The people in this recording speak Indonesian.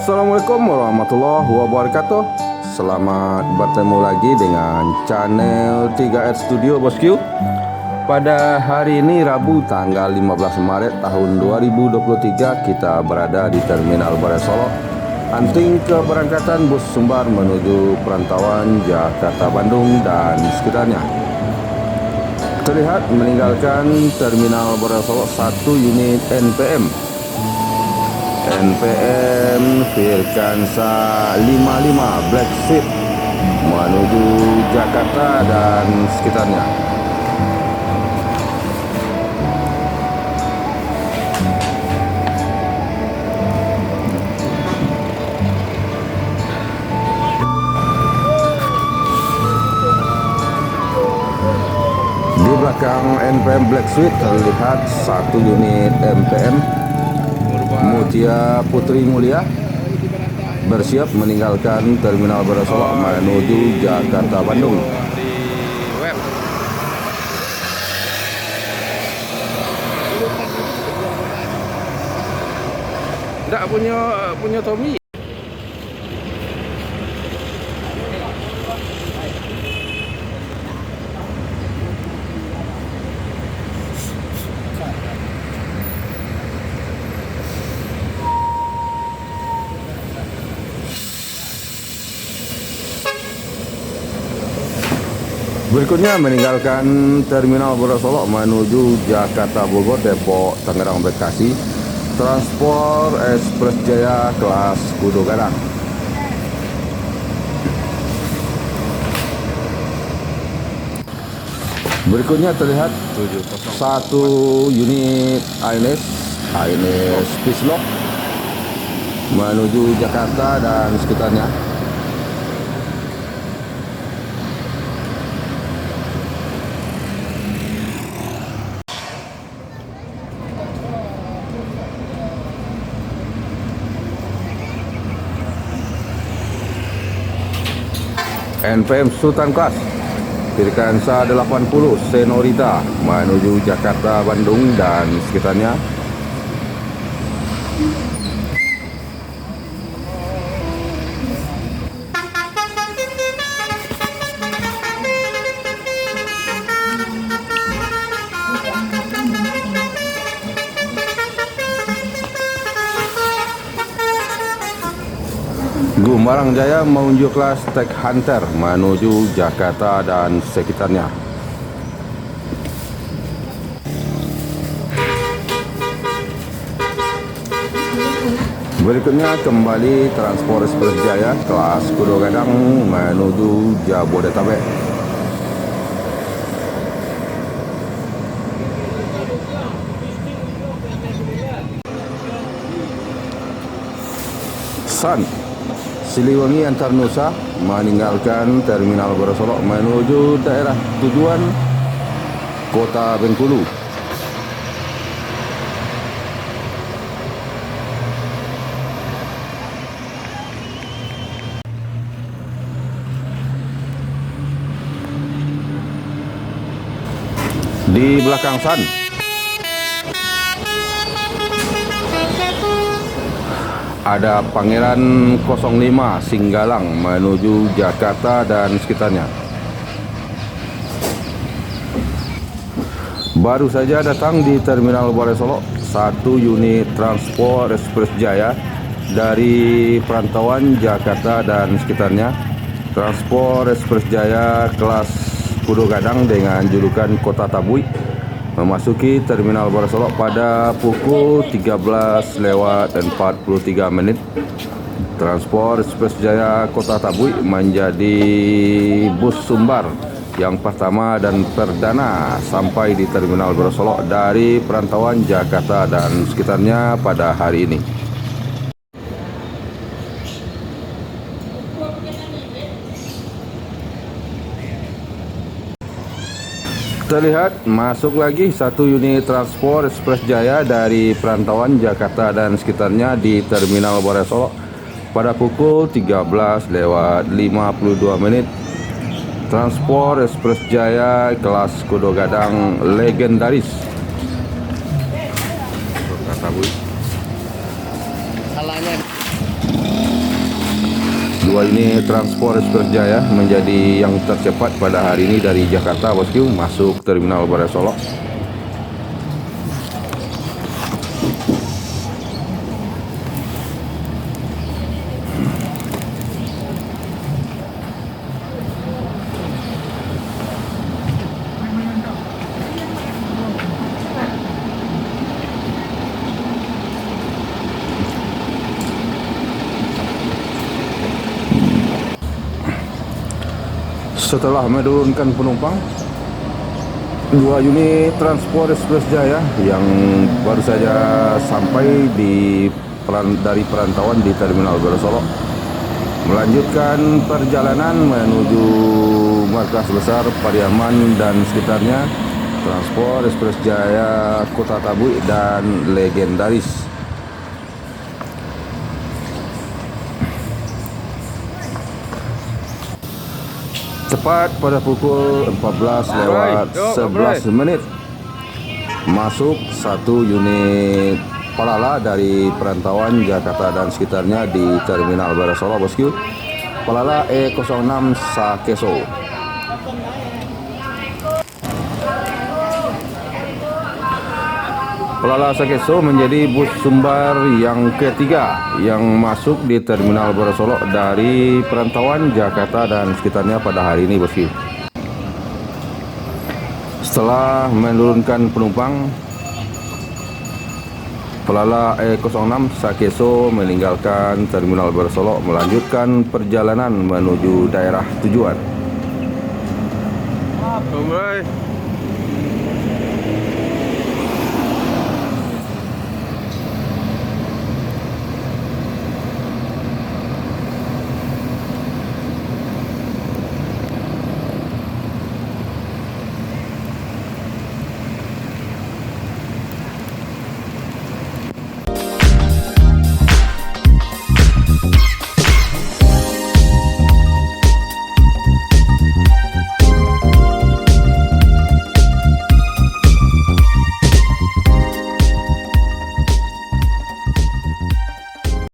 Assalamualaikum warahmatullahi wabarakatuh. Selamat bertemu lagi dengan channel 3R Studio Bosku. Pada hari ini Rabu tanggal 15 Maret tahun 2023 kita berada di Terminal Barai Solok, anting keberangkatan bus Sumbar menuju perantauan Jakarta Bandung dan sekitarnya. Terlihat meninggalkan Terminal Barai Solok 1 unit NPM Virkansa 55 Black Sheep menuju Jakarta dan sekitarnya. Di belakang NPM Black Sheep terlihat 1 unit NPM Mutia Putri Mulia bersiap meninggalkan Terminal Barai Solok menuju Jakarta Bandung. Enggak punya Tommy. Berikutnya meninggalkan Terminal Barai Solok menuju Jakarta Bogor, Depok, Tangerang, Bekasi, Transport Express Jaya kelas Kudo Gadang. Berikutnya terlihat 1 unit ANS Pislock menuju Jakarta dan sekitarnya. NPM Sultan Kelas Virkansa 80 Senorita menuju Jakarta Bandung dan sekitarnya. Gumbalang Jaya menuju kelas Tech Hunter menuju Jakarta dan sekitarnya. Berikutnya kembali Transport Express Jaya kelas Kudo Gadang menuju Jabodetabek. Sun Siliwangi Antar Nusa meninggalkan Terminal Barai Solok menuju daerah tujuan Kota Bengkulu. Di belakang Sun ada Pangeran 05 Singgalang menuju Jakarta dan sekitarnya. Baru saja datang di Terminal Barai Solok 1 unit Transport Express Jaya dari perantauan Jakarta dan sekitarnya. Transport Express Jaya kelas Kudo Gadang dengan julukan Kota Tabui memasuki Terminal Barai Solok pada pukul 13:43. Transport Express Jaya Kota Tabui menjadi bus Sumbar yang pertama dan perdana sampai di Terminal Barai Solok dari perantauan Jakarta dan sekitarnya pada hari ini. Terlihat masuk lagi 1 unit Transport Express Jaya dari perantauan Jakarta dan sekitarnya di Terminal Barai Solok pada pukul 13:52. Transport Express Jaya kelas Kudo Gadang legendaris. Salahnya dua unit transport Express Jaya menjadi yang tercepat pada hari ini dari Jakarta bosku masuk Terminal Bandara Solo. Setelah menurunkan penumpang, dua unit transport Express Jaya yang baru saja sampai dari perantauan di Terminal Bandara Solo melanjutkan perjalanan menuju markas besar Pariaman dan sekitarnya. Transport Express Jaya Kota Tabui dan legendaris. Tepat pada pukul 14:11 masuk satu unit Palala dari perantauan Jakarta dan sekitarnya di Terminal Bandara Solo bosku. Palala E06 Sakeso. Palala Sakeso menjadi bus sumbar yang ketiga yang masuk di Terminal Bandara Solo dari perantauan Jakarta dan sekitarnya pada hari ini bosku. Setelah menurunkan penumpang, Palala E06 Sakeso meninggalkan Terminal Bandara Solo melanjutkan perjalanan menuju daerah tujuan.